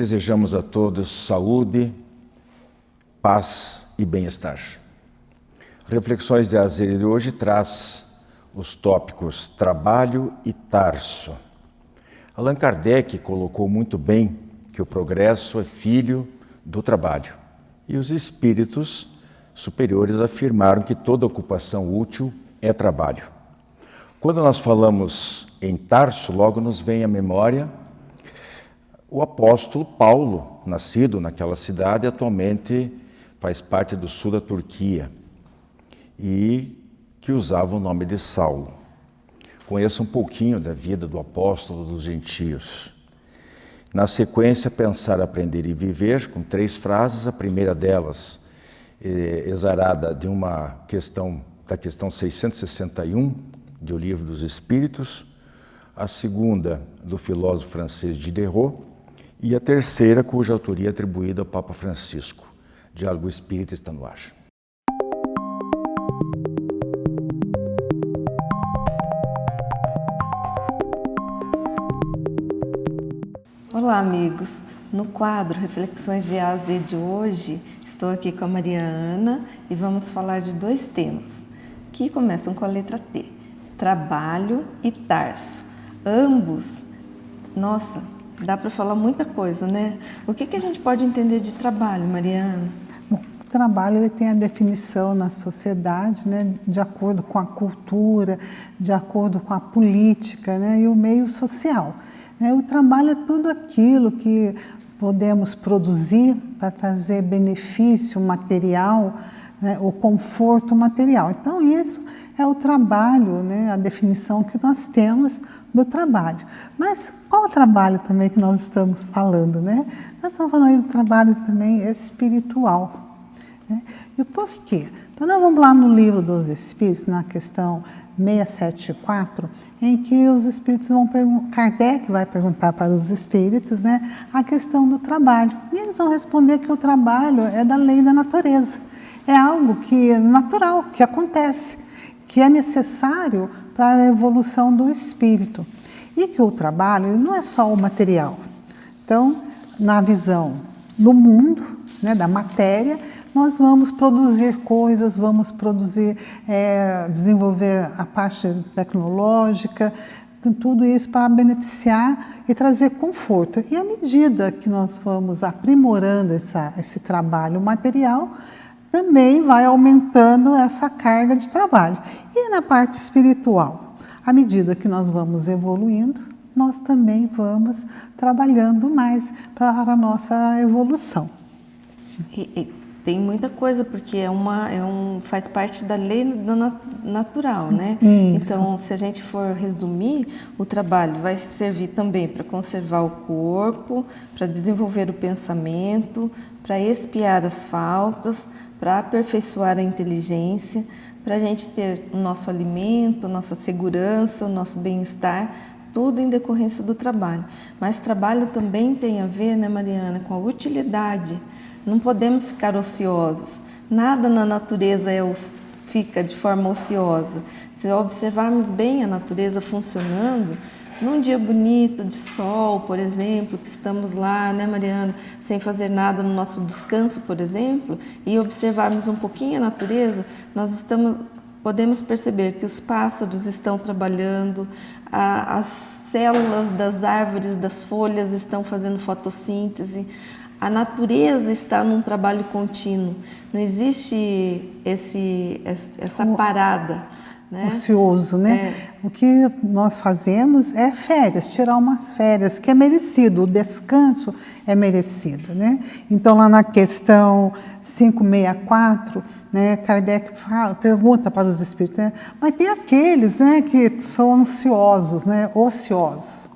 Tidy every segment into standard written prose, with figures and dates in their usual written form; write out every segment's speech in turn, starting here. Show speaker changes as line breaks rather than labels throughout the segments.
Desejamos a todos saúde, paz e bem-estar. Reflexões de AZ de hoje traz os tópicos trabalho e Tarso. Allan Kardec colocou muito bem que o progresso é filho do trabalho. E os espíritos superiores afirmaram que toda ocupação útil é trabalho. Quando nós falamos em Tarso, logo nos vem à memória o apóstolo Paulo, nascido naquela cidade, atualmente faz parte do sul da Turquia e que usava o nome de Saulo. Conheça um pouquinho da vida do apóstolo dos gentios. Na sequência, Pensar, Aprender e Viver, com 3 frases. A primeira delas é exarada de uma questão, da questão 661 do Livro dos Espíritos. A segunda, do filósofo francês Diderot. E a terceira, cuja autoria é atribuída ao Papa Francisco. Diálogo Espírita está no ar.
Olá, amigos. No quadro Reflexões de A a Z de hoje, estou aqui com a Maria Ana e vamos falar de 2 temas, que começam com a letra T. Trabalho e Tarso. Ambos, nossa, dá para falar muita coisa, né? O que a gente pode entender de trabalho, Mariana?
Bom, o trabalho ele tem a definição na sociedade, né, de acordo com a cultura, de acordo com a política, né, e o meio social. O trabalho é tudo aquilo que podemos produzir para trazer benefício material, né, o conforto material. Então, isso é o trabalho, né, a definição que nós temos do trabalho. Mas qual o trabalho também que nós estamos falando, né? Nós estamos falando do trabalho também espiritual, né? E por quê? Então, nós vamos lá no Livro dos Espíritos, na questão 674, em que os espíritos vão Kardec vai perguntar para os espíritos, né, a questão do trabalho. E eles vão responder que o trabalho é da lei da natureza. É algo que é natural, que acontece, que é necessário para a evolução do espírito. E que o trabalho não é só o material. Então, na visão do mundo, né, da matéria, nós vamos produzir coisas, vamos produzir, desenvolver a parte tecnológica, tudo isso para beneficiar e trazer conforto. E à medida que nós vamos aprimorando esse trabalho material, também vai aumentando essa carga de trabalho. E na parte espiritual, à medida que nós vamos evoluindo, nós também vamos trabalhando mais para a nossa evolução.
Tem muita coisa, porque faz parte da lei natural, né?
Isso.
Então, se a gente for resumir, o trabalho vai servir também para conservar o corpo, para desenvolver o pensamento, para expiar as faltas, para aperfeiçoar a inteligência, para a gente ter o nosso alimento, nossa segurança, o nosso bem-estar, tudo em decorrência do trabalho. Mas trabalho também tem a ver, né, Mariana, com a utilidade. Não podemos ficar ociosos. Nada na natureza fica de forma ociosa. Se observarmos bem a natureza funcionando, num dia bonito de sol, por exemplo, que estamos lá, né, Mariana, sem fazer nada no nosso descanso, por exemplo, e observarmos um pouquinho a natureza, podemos perceber que os pássaros estão trabalhando, as células das árvores, das folhas estão fazendo fotossíntese. A natureza está num trabalho contínuo, não existe essa parada, né?
Ocioso, né? O que nós fazemos é férias, tirar umas férias, que é merecido, o descanso é merecido, né? Então, lá na questão 564, né, Kardec pergunta para os espíritos, né, mas tem aqueles, né, que são ansiosos, né, ociosos.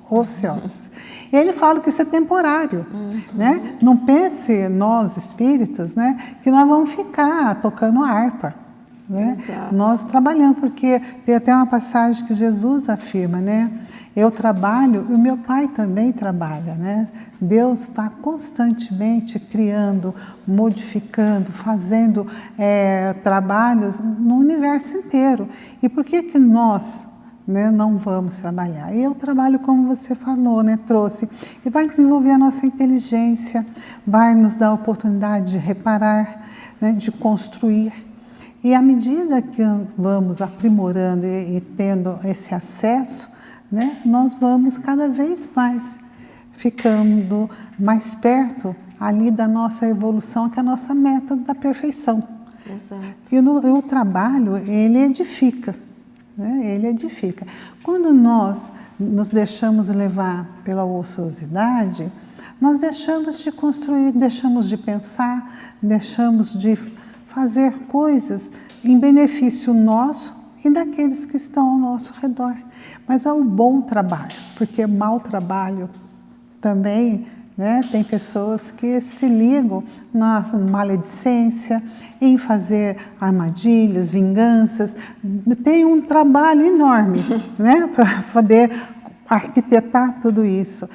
E ele fala que isso é temporário, né? Não pense nós espíritas, né, que nós vamos ficar tocando harpa, né? Nós trabalhamos, porque tem até uma passagem que Jesus afirma, né? Eu trabalho e o meu Pai também trabalha, né? Deus está constantemente criando, modificando, fazendo trabalhos no universo inteiro. E por que nós né, não vamos trabalhar. E o trabalho, como você falou, né, trouxe, e vai desenvolver a nossa inteligência, vai nos dar a oportunidade de reparar, né, de construir. E à medida que vamos aprimorando e tendo esse acesso, né, nós vamos cada vez mais ficando mais perto ali da nossa evolução, que é a nossa meta da perfeição.
Exato.
E o trabalho, ele edifica, né? Ele edifica. Quando nós nos deixamos levar pela ociosidade, nós deixamos de construir, deixamos de pensar, deixamos de fazer coisas em benefício nosso e daqueles que estão ao nosso redor. Mas é um bom trabalho, porque mau trabalho também, né, tem pessoas que se ligam na maledicência, em fazer armadilhas, vinganças. Tem um trabalho enorme, né, para poder arquitetar tudo isso.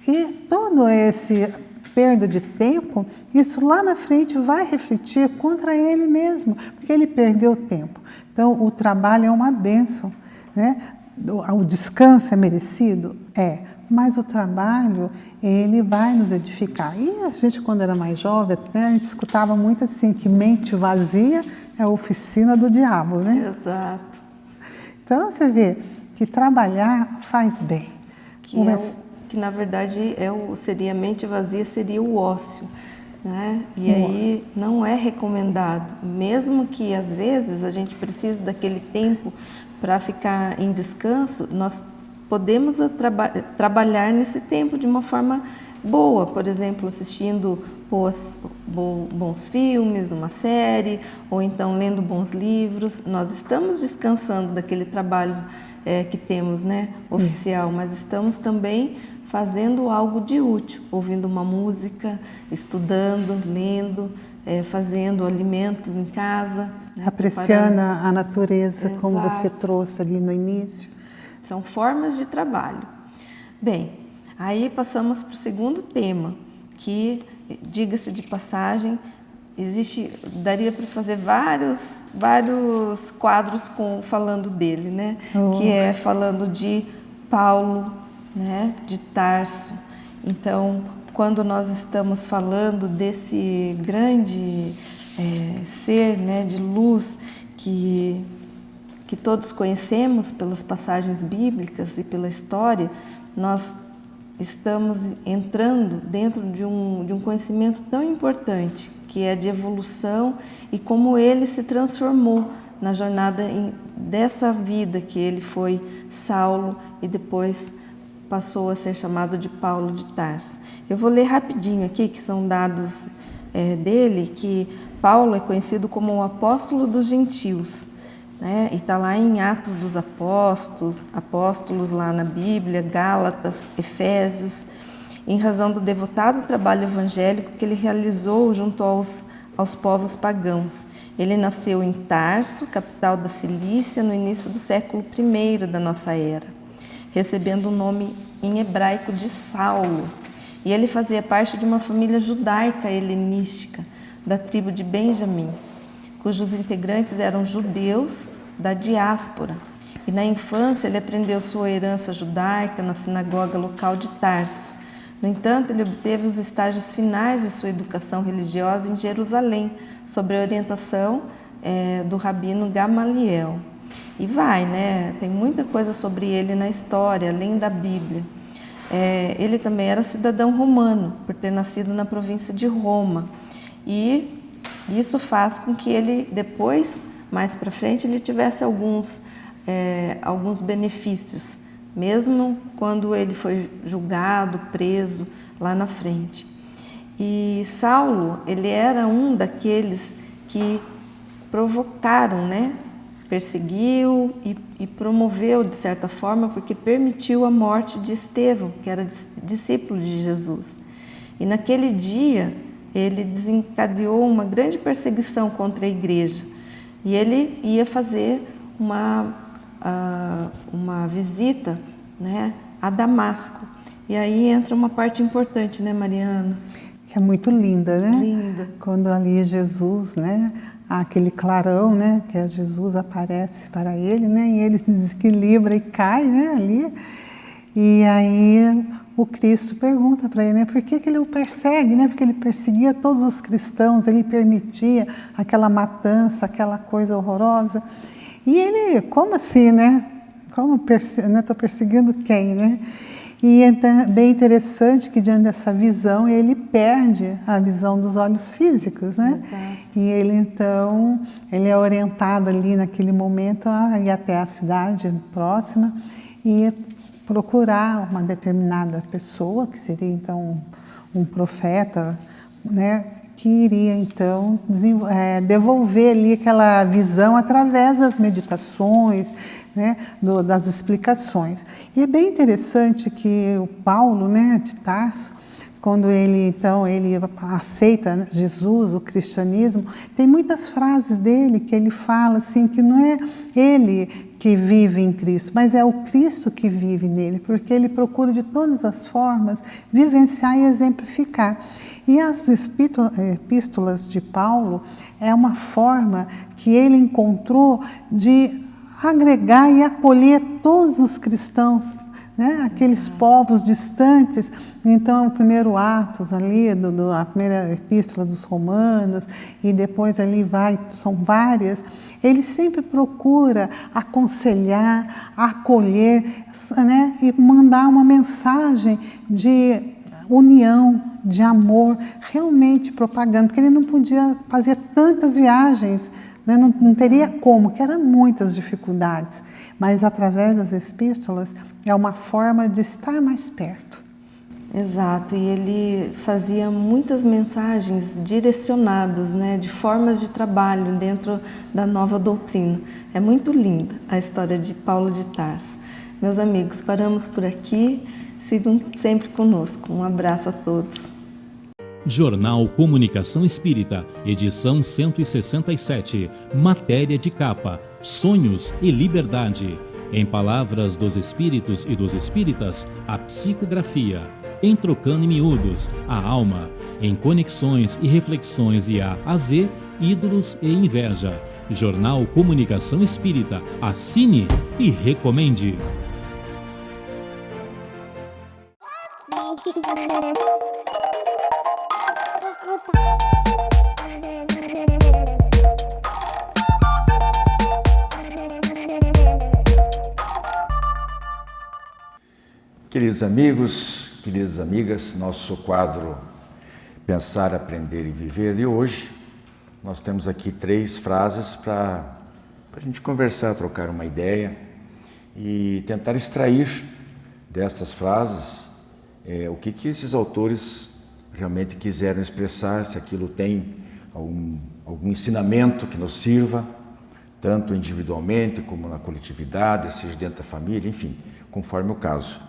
E todo esse perda de tempo, isso lá na frente vai refletir contra ele mesmo, porque ele perdeu tempo. Então, o trabalho é uma bênção, né? O descanso é merecido? É. Mas o trabalho, ele vai nos edificar. E a gente, quando era mais jovem, né, a gente escutava muito assim, que mente vazia é a oficina do diabo, né?
Exato.
Então, você vê que trabalhar faz bem.
Que na verdade seria mente vazia, seria o ócio, né? E aí não é recomendado, mesmo que às vezes a gente precise daquele tempo para ficar em descanso, nós podemos trabalhar nesse tempo de uma forma boa, por exemplo, assistindo bons filmes, uma série, ou então lendo bons livros. Nós estamos descansando daquele trabalho que temos, né, oficial, mas estamos também fazendo algo de útil, ouvindo uma música, estudando, lendo, fazendo alimentos em casa. Né,
apreciando a natureza,
Exato.
Como você trouxe ali no início.
São formas de trabalho. Bem, aí passamos para o segundo tema, que, diga-se de passagem, daria para fazer vários quadros falando dele, né? Que é falando de Paulo, né? De Tarso. Então, quando nós estamos falando desse grande ser, né, de luz que todos conhecemos pelas passagens bíblicas e pela história, nós estamos entrando dentro de um conhecimento tão importante, que é de evolução e como ele se transformou na jornada dessa vida que ele foi Saulo e depois passou a ser chamado de Paulo de Tarso. Eu vou ler rapidinho aqui, que são dados dele, que Paulo é conhecido como o apóstolo dos gentios, né? E está lá em Atos dos Apóstolos lá na Bíblia, Gálatas, Efésios, em razão do devotado trabalho evangélico que ele realizou junto aos povos pagãos. Ele nasceu em Tarso, capital da Cilícia, no início do século I da nossa era, recebendo o nome em hebraico de Saulo. E ele fazia parte de uma família judaica helenística, da tribo de Benjamim, cujos integrantes eram judeus da diáspora. E na infância ele aprendeu sua herança judaica na sinagoga local de Tarso. No entanto, ele obteve os estágios finais de sua educação religiosa em Jerusalém, sob a orientação do rabino Gamaliel. E né? Tem muita coisa sobre ele na história, além da Bíblia. Ele também era cidadão romano, por ter nascido na província de Roma. E isso faz com que ele depois, mais para frente, ele tivesse alguns benefícios, mesmo quando ele foi julgado, preso lá na frente. E Saulo, ele era um daqueles que provocaram, né? Perseguiu e promoveu de certa forma, porque permitiu a morte de Estevão, que era discípulo de Jesus. E naquele dia ele desencadeou uma grande perseguição contra a igreja. E ele ia fazer uma visita, né, a Damasco. E aí entra uma parte importante, né, Mariana?
Que é muito linda, né?
Linda.
Quando ali Jesus, né, aquele clarão, né, que Jesus aparece para ele, né, e ele se desequilibra e cai, né, ali. E aí o Cristo pergunta para ele, né, por que ele o persegue, né, porque ele perseguia todos os cristãos, ele permitia aquela matança, aquela coisa horrorosa. E ele, como assim, né? Como estou perseguindo quem, né? E é bem interessante que diante dessa visão ele perde a visão dos olhos físicos, né?
Exato.
E ele então, ele é orientado ali naquele momento a ir até a cidade próxima e procurar uma determinada pessoa, que seria então um profeta, né? Que iria então devolver ali aquela visão através das meditações, né, das explicações. E é bem interessante que o Paulo, né, de Tarso, quando ele aceita Jesus, o cristianismo, tem muitas frases dele que ele fala assim que não é ele que vive em Cristo, mas é o Cristo que vive nele, porque ele procura de todas as formas vivenciar e exemplificar. E as epístolas de Paulo é uma forma que ele encontrou de agregar e acolher todos os cristãos, né? Aqueles povos distantes. Então, o primeiro Atos ali, a primeira epístola dos Romanos, e depois ali são várias. Ele sempre procura aconselhar, acolher, né? E mandar uma mensagem de união, de amor, realmente propagando, porque ele não podia fazer tantas viagens, né? Não teria como, que eram muitas dificuldades, mas através das epístolas é uma forma de estar mais perto.
Exato, e ele fazia muitas mensagens direcionadas, né, de formas de trabalho dentro da nova doutrina. É muito linda a história de Paulo de Tarso. Meus amigos, paramos por aqui, sigam sempre conosco. Um abraço a todos.
Jornal Comunicação Espírita, edição 167, matéria de capa, Sonhos e Liberdade. Em palavras dos Espíritos e dos Espíritas, a psicografia. Em Trocando em Miúdos, a alma. Em Conexões e Reflexões e a Z, Ídolos e Inveja. Jornal Comunicação Espírita, assine e recomende.
Queridos amigos, queridas amigas, nosso quadro Pensar, Aprender e Viver de hoje, nós temos aqui 3 frases para a gente conversar, trocar uma ideia e tentar extrair destas frases o que esses autores realmente quiseram expressar, se aquilo tem algum ensinamento que nos sirva, tanto individualmente como na coletividade, seja dentro da família, enfim, conforme o caso.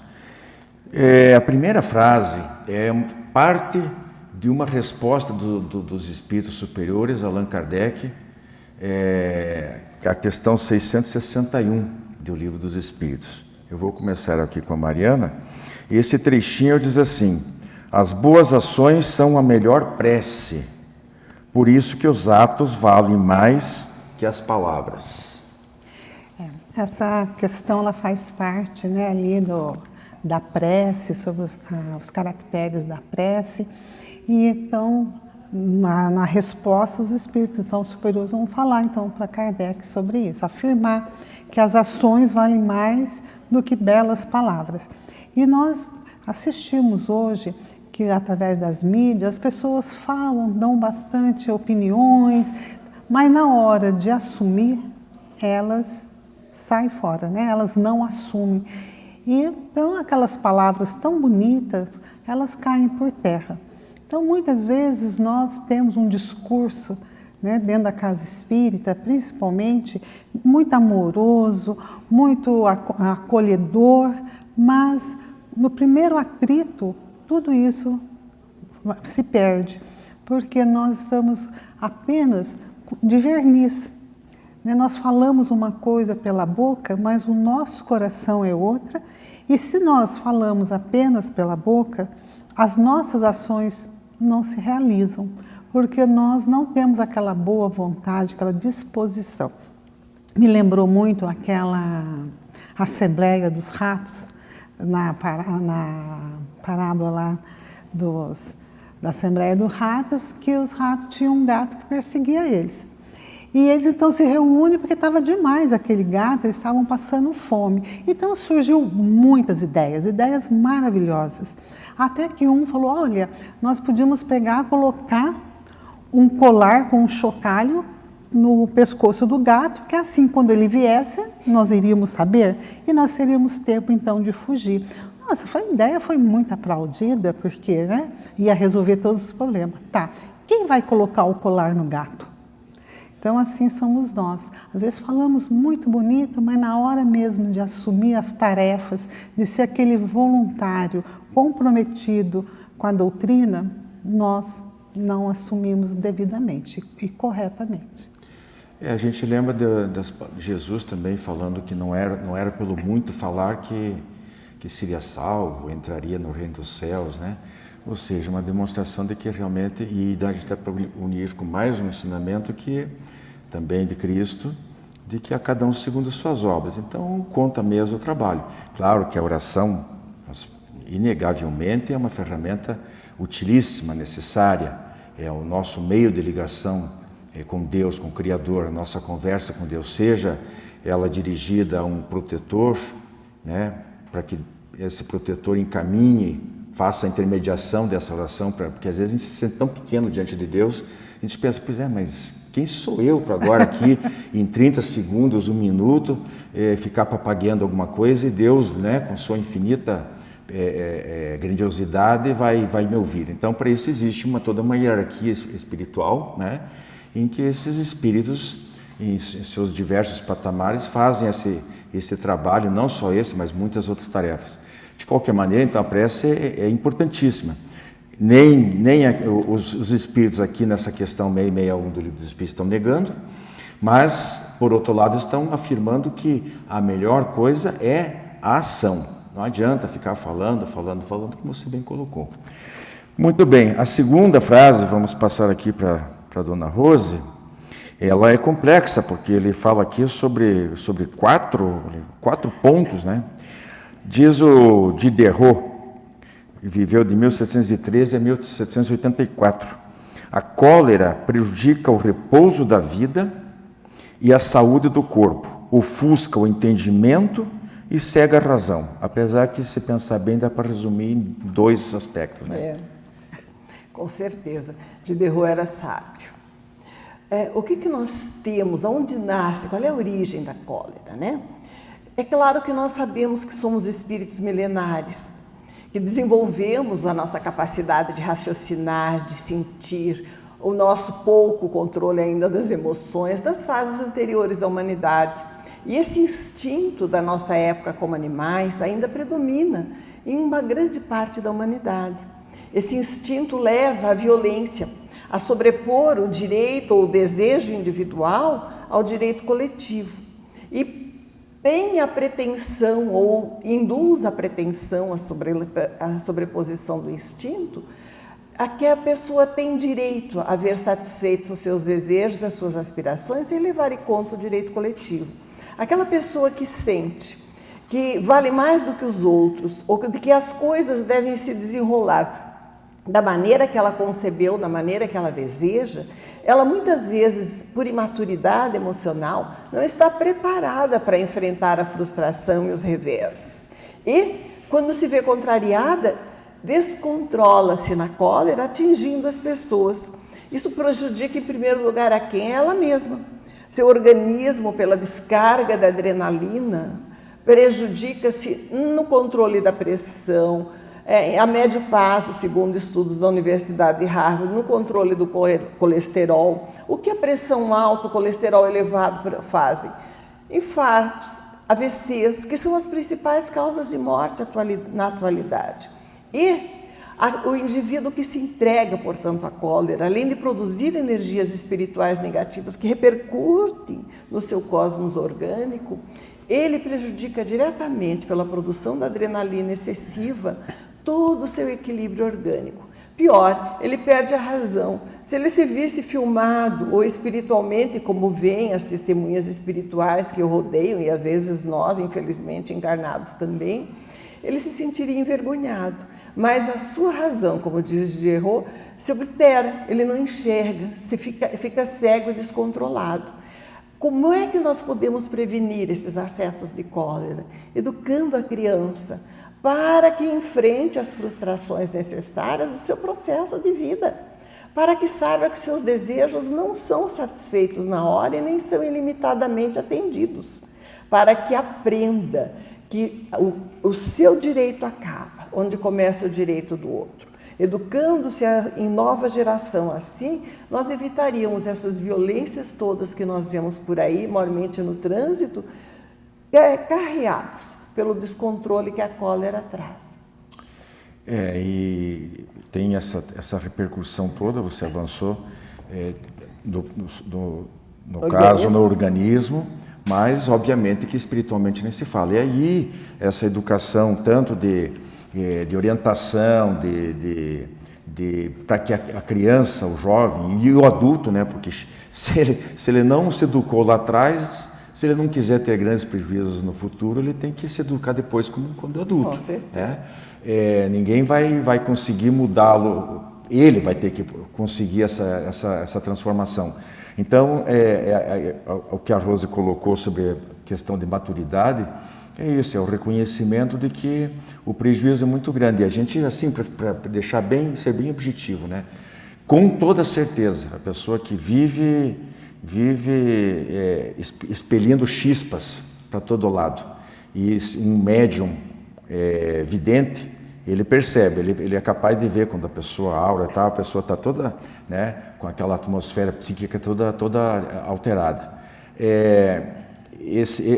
A primeira frase é parte de uma resposta dos espíritos superiores, Allan Kardec, a questão 661 do Livro dos Espíritos. Eu vou começar aqui com a Mariana. Esse trechinho diz assim: as boas ações são a melhor prece, por isso que os atos valem mais que as palavras.
Essa questão ela faz parte, né, ali da prece, sobre os caracteres da prece. E então, na resposta, os espíritos então, superiores vão falar então para Kardec sobre isso, afirmar que as ações valem mais do que belas palavras. E nós assistimos hoje que através das mídias as pessoas falam, dão bastante opiniões, mas na hora de assumir, elas saem fora, né? Elas não assumem. E então aquelas palavras tão bonitas, elas caem por terra. Então muitas vezes nós temos um discurso, né, dentro da casa espírita, principalmente, muito amoroso, muito acolhedor, mas no primeiro atrito, tudo isso se perde, porque nós estamos apenas de verniz. Nós falamos uma coisa pela boca, mas o nosso coração é outra, e se nós falamos apenas pela boca, as nossas ações não se realizam, porque nós não temos aquela boa vontade, aquela disposição. Me lembrou muito aquela Assembleia dos Ratos, na parábola lá da Assembleia dos Ratos, que os ratos tinham um gato que perseguia eles. E eles então se reúnem porque estava demais aquele gato, eles estavam passando fome. Então surgiu muitas ideias maravilhosas. Até que um falou, olha, nós podíamos pegar, colocar um colar com um chocalho no pescoço do gato, que assim, quando ele viesse, nós iríamos saber e nós teríamos tempo então de fugir. Nossa, a ideia foi muito aplaudida, porque ia resolver todos os problemas. Tá, quem vai colocar o colar no gato? Então, assim somos nós. Às vezes falamos muito bonito, mas na hora mesmo de assumir as tarefas, de ser aquele voluntário comprometido com a doutrina, nós não assumimos devidamente e corretamente.
A gente lembra de Jesus também falando que não era pelo muito falar que seria salvo, entraria no reino dos céus, né? Ou seja, uma demonstração de que realmente, e a gente está para unir com mais um ensinamento que também de Cristo, de que a cada um segundo as suas obras. Então, conta mesmo o trabalho. Claro que a oração, inegavelmente, é uma ferramenta utilíssima, necessária, é o nosso meio de ligação com Deus, com o Criador, a nossa conversa com Deus, seja ela dirigida a um protetor, né, para que esse protetor encaminhe, faça a intermediação dessa oração, porque às vezes a gente se sente tão pequeno diante de Deus, a gente pensa, pois mas quem sou eu para agora aqui, em 30 segundos, 1 minuto, ficar papagueando alguma coisa e Deus, né, com sua infinita grandiosidade, vai me ouvir. Então, para isso existe toda uma hierarquia espiritual, né, em que esses espíritos, em seus diversos patamares, fazem esse trabalho, não só esse, mas muitas outras tarefas. De qualquer maneira, então, a prece é importantíssima. Nem os espíritos aqui nessa questão 661 do Livro dos Espíritos estão negando, mas, por outro lado, estão afirmando que a melhor coisa é a ação. Não adianta ficar falando, como você bem colocou. Muito bem, a segunda frase, vamos passar aqui para a Dona Rose, ela é complexa, porque ele fala aqui sobre 4 pontos, né? Diz o Diderot, viveu de 1713 a 1784. A cólera prejudica o repouso da vida e a saúde do corpo, ofusca o entendimento e cega a razão. Apesar que, se pensar bem, dá para resumir em 2 aspectos, né?
Com certeza. Diderot era sábio. O que nós temos, aonde nasce, qual é a origem da cólera, né? É claro que nós sabemos que somos espíritos milenares, que desenvolvemos a nossa capacidade de raciocinar, de sentir, o nosso pouco controle ainda das emoções, das fases anteriores da humanidade. E esse instinto da nossa época como animais ainda predomina em uma grande parte da humanidade. Esse instinto leva à violência, a sobrepor o direito ou o desejo individual ao direito coletivo. E tem a pretensão ou induz a pretensão, a sobreposição do instinto, a que a pessoa tem direito a ver satisfeitos os seus desejos, as suas aspirações, sem levar em conta o direito coletivo. Aquela pessoa que sente que vale mais do que os outros, ou de que as coisas devem se desenrolar da maneira que ela concebeu, da maneira que ela deseja, ela muitas vezes, por imaturidade emocional, não está preparada para enfrentar a frustração e os reveses. E, quando se vê contrariada, descontrola-se na cólera, atingindo as pessoas. Isso prejudica, em primeiro lugar, a quem? Ela mesma. Seu organismo, pela descarga da adrenalina, prejudica-se no controle da pressão, a médio prazo, segundo estudos da Universidade de Harvard, no controle do colesterol. O que a pressão alta, o colesterol elevado fazem? Infartos, AVCs, que são as principais causas de morte na atualidade. E o indivíduo que se entrega, portanto, à cólera, além de produzir energias espirituais negativas que repercutem no seu cosmos orgânico, ele prejudica diretamente, pela produção da adrenalina excessiva, todo o seu equilíbrio orgânico, Pior, ele perde a razão. Se ele se visse filmado ou espiritualmente, como veem as testemunhas espirituais que o rodeiam, e às vezes nós, infelizmente, encarnados também, ele se sentiria envergonhado. Mas a sua razão, como diz Diderot, se oblitera, ele não enxerga, fica cego e descontrolado. Como é que nós podemos prevenir esses acessos de cólera? Educando a criança para que enfrente as frustrações necessárias do seu processo de vida, para que saiba que seus desejos não são satisfeitos na hora e nem são ilimitadamente atendidos, para que aprenda que o seu direito acaba, onde começa o direito do outro. Educando-se em nova geração assim, nós evitaríamos essas violências todas que nós vemos por aí, maiormente no trânsito, carreadas pelo descontrole que a cólera traz.
E tem essa repercussão toda, você avançou, no caso, no organismo, mas obviamente que espiritualmente nem se fala. E aí, essa educação tanto de orientação, para que a criança, o jovem e o adulto, né, porque se ele não se educou lá atrás, se ele não quiser ter grandes prejuízos no futuro, ele tem que se educar depois quando adulto.
Com certeza.
Ninguém vai conseguir mudá-lo, ele vai ter que conseguir essa transformação. Então, o que a Rose colocou sobre a questão de maturidade, é isso, é o reconhecimento de que o prejuízo é muito grande. E a gente, assim, para deixar ser bem objetivo, né? Com toda certeza, a pessoa que vive expelindo chispas para todo lado, e um médium vidente, ele percebe, ele é capaz de ver quando a aura tá, a pessoa está toda, né, com aquela atmosfera psíquica toda alterada.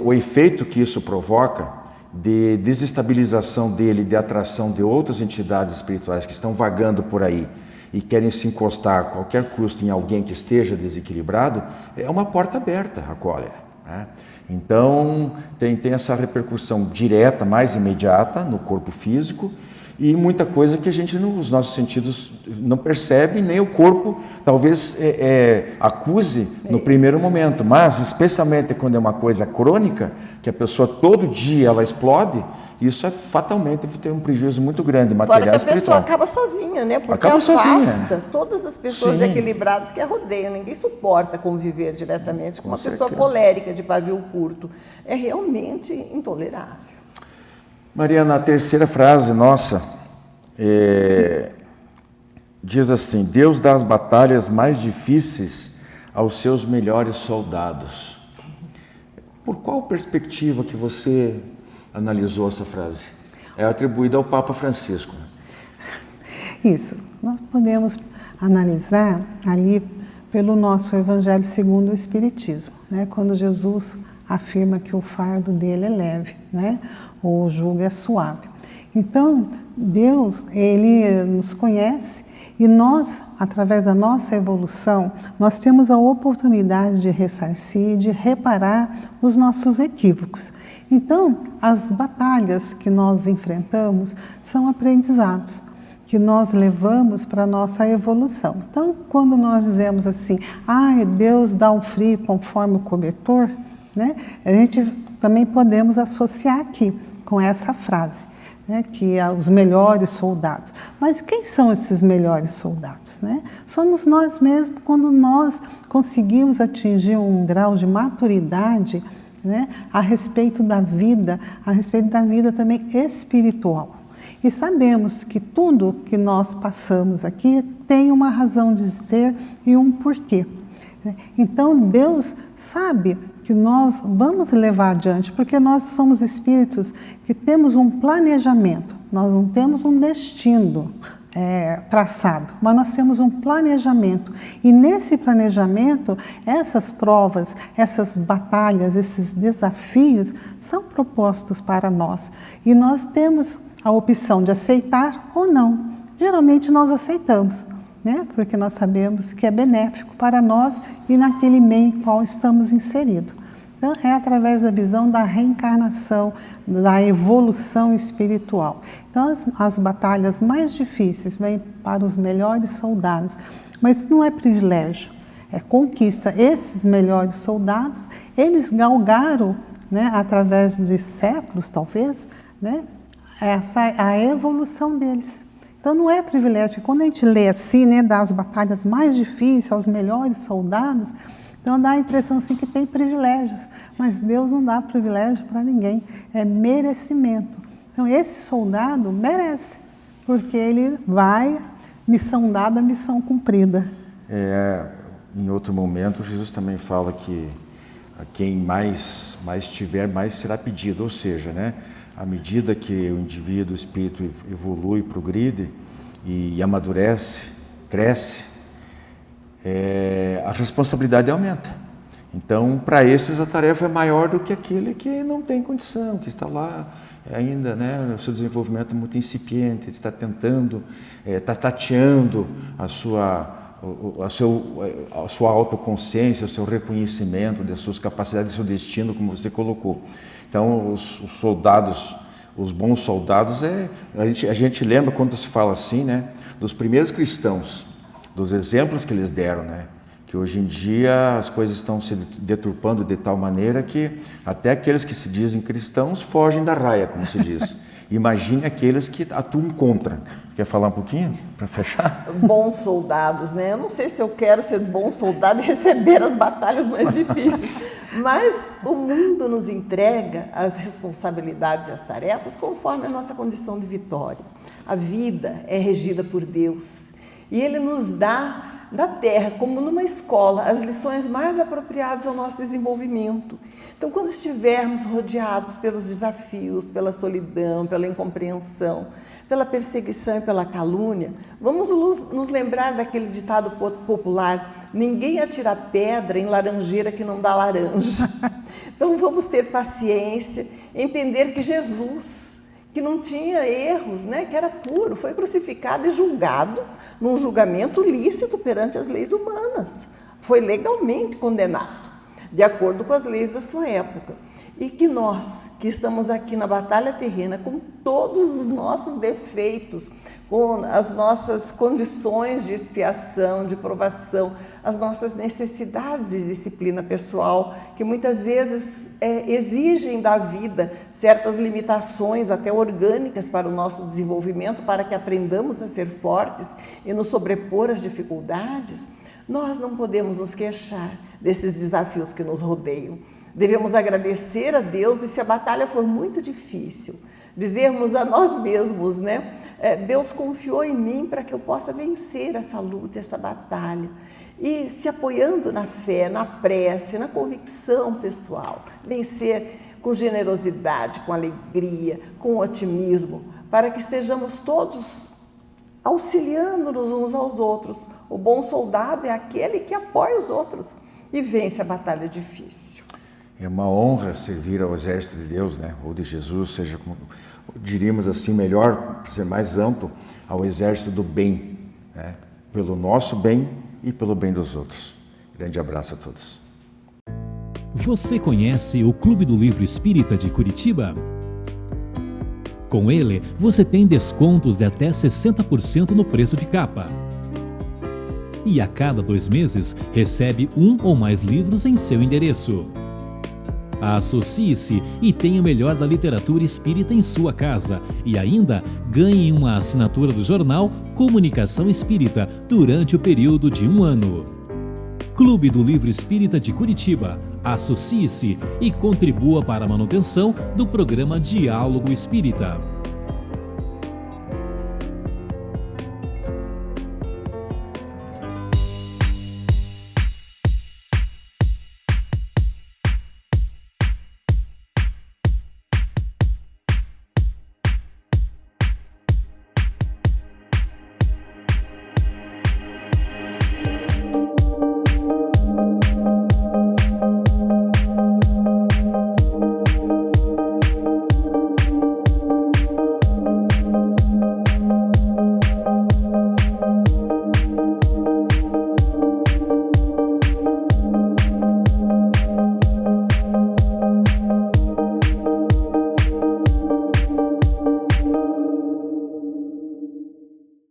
O efeito que isso provoca de desestabilização dele, de atração de outras entidades espirituais que estão vagando por aí e querem se encostar a qualquer custo em alguém que esteja desequilibrado, é uma porta aberta à cólera, né? Então, tem essa repercussão direta, mais imediata no corpo físico, e muita coisa que a gente, os nossos sentidos não percebe, nem o corpo talvez acuse no primeiro momento, mas especialmente quando é uma coisa crônica, que a pessoa todo dia ela explode, isso fatalmente tem um prejuízo muito grande, material e espiritual.
Fora que a pessoa acaba sozinha, né? Porque afasta todas as pessoas equilibradas que a rodeiam. Ninguém suporta conviver diretamente com uma pessoa colérica de pavio curto. É realmente intolerável.
Mariana, a terceira frase nossa diz assim: Deus dá as batalhas mais difíceis aos seus melhores soldados. Por qual perspectiva que você analisou essa frase? É atribuída ao Papa Francisco.
Isso, nós podemos analisar ali pelo nosso Evangelho segundo o Espiritismo, né? Quando Jesus afirma que o fardo dele é leve, né? O jugo é suave. Então, Deus, Ele nos conhece e nós, através da nossa evolução, nós temos a oportunidade de ressarcir, de reparar os nossos equívocos. Então, as batalhas que nós enfrentamos são aprendizados que nós levamos para a nossa evolução. Então, quando nós dizemos assim, Deus dá o frio conforme o cobertor, né? A gente também podemos associar aqui com essa frase, né? Que é os melhores soldados. Mas quem são esses melhores soldados, né? Somos nós mesmos quando nós conseguimos atingir um grau de maturidade, né? A respeito da vida também espiritual. E sabemos que tudo que nós passamos aqui tem uma razão de ser e um porquê. Então Deus sabe que nós vamos levar adiante, porque nós somos espíritos que temos um planejamento, nós não temos um destino traçado, mas nós temos um planejamento. E nesse planejamento, essas provas, essas batalhas, esses desafios são propostos para nós. E nós temos a opção de aceitar ou não. Geralmente nós aceitamos, né? Porque nós sabemos que é benéfico para nós e naquele meio em qual estamos inseridos. Então, é através da visão da reencarnação, da evolução espiritual. Então, as batalhas mais difíceis vêm para os melhores soldados, mas não é privilégio, é conquista. Esses melhores soldados, eles galgaram, né, através de séculos, talvez, né, a evolução deles. Então, não é privilégio. Quando a gente lê assim, né, das batalhas mais difíceis aos melhores soldados, então dá a impressão assim que tem privilégios, mas Deus não dá privilégio para ninguém, é merecimento. Então esse soldado merece, porque ele vai, missão dada, missão cumprida.
Em outro momento, Jesus também fala que a quem mais tiver, mais será pedido, ou seja, né, à medida que o indivíduo, o espírito evolui, progride e amadurece, cresce, a responsabilidade aumenta. Então, para esses, a tarefa é maior do que aquele que não tem condição, que está lá ainda, né, o seu desenvolvimento é muito incipiente, está tentando, está tateando a sua autoconsciência, o seu reconhecimento das suas capacidades, do seu destino, como você colocou. Então, os soldados, os bons soldados, a gente lembra quando se fala assim, né, dos primeiros cristãos, dos exemplos que eles deram, né? Que hoje em dia as coisas estão se deturpando de tal maneira que até aqueles que se dizem cristãos fogem da raia, como se diz. Imagine aqueles que atuam contra. Quer falar um pouquinho para fechar?
Bons soldados, né? Eu não sei se eu quero ser bom soldado e receber as batalhas mais difíceis, mas o mundo nos entrega as responsabilidades e as tarefas conforme a nossa condição de vitória. A vida é regida por Deus. E Ele nos dá da terra, como numa escola, as lições mais apropriadas ao nosso desenvolvimento. Então, quando estivermos rodeados pelos desafios, pela solidão, pela incompreensão, pela perseguição e pela calúnia, vamos nos lembrar daquele ditado popular: ninguém atira pedra em laranjeira que não dá laranja. Então, vamos ter paciência, entender que Jesus, que não tinha erros, né, que era puro, foi crucificado e julgado num julgamento lícito perante as leis humanas. Foi legalmente condenado, de acordo com as leis da sua época. E que nós, que estamos aqui na batalha terrena, com todos os nossos defeitos, com as nossas condições de expiação, de provação, as nossas necessidades de disciplina pessoal, que muitas vezes exigem da vida certas limitações, até orgânicas, para o nosso desenvolvimento, para que aprendamos a ser fortes e nos sobrepor às dificuldades, nós não podemos nos queixar desses desafios que nos rodeiam. Devemos agradecer a Deus e, se a batalha for muito difícil, dizermos a nós mesmos, né? Deus confiou em mim para que eu possa vencer essa luta, essa batalha. E se apoiando na fé, na prece, na convicção pessoal, vencer com generosidade, com alegria, com otimismo, para que estejamos todos auxiliando-nos uns aos outros. O bom soldado é aquele que apoia os outros e vence a batalha difícil.
É uma honra servir ao exército de Deus, né? Ou de Jesus, seja como diríamos assim, melhor, para ser mais amplo, ao exército do bem, né? Pelo nosso bem e pelo bem dos outros. Grande abraço a todos.
Você conhece o Clube do Livro Espírita de Curitiba? Com ele, você tem descontos de até 60% no preço de capa. E a cada 2 meses, recebe 1 ou mais livros em seu endereço. Associe-se e tenha o melhor da literatura espírita em sua casa e ainda ganhe uma assinatura do jornal Comunicação Espírita durante o período de 1 ano. Clube do Livro Espírita de Curitiba. Associe-se e contribua para a manutenção do programa Diálogo Espírita.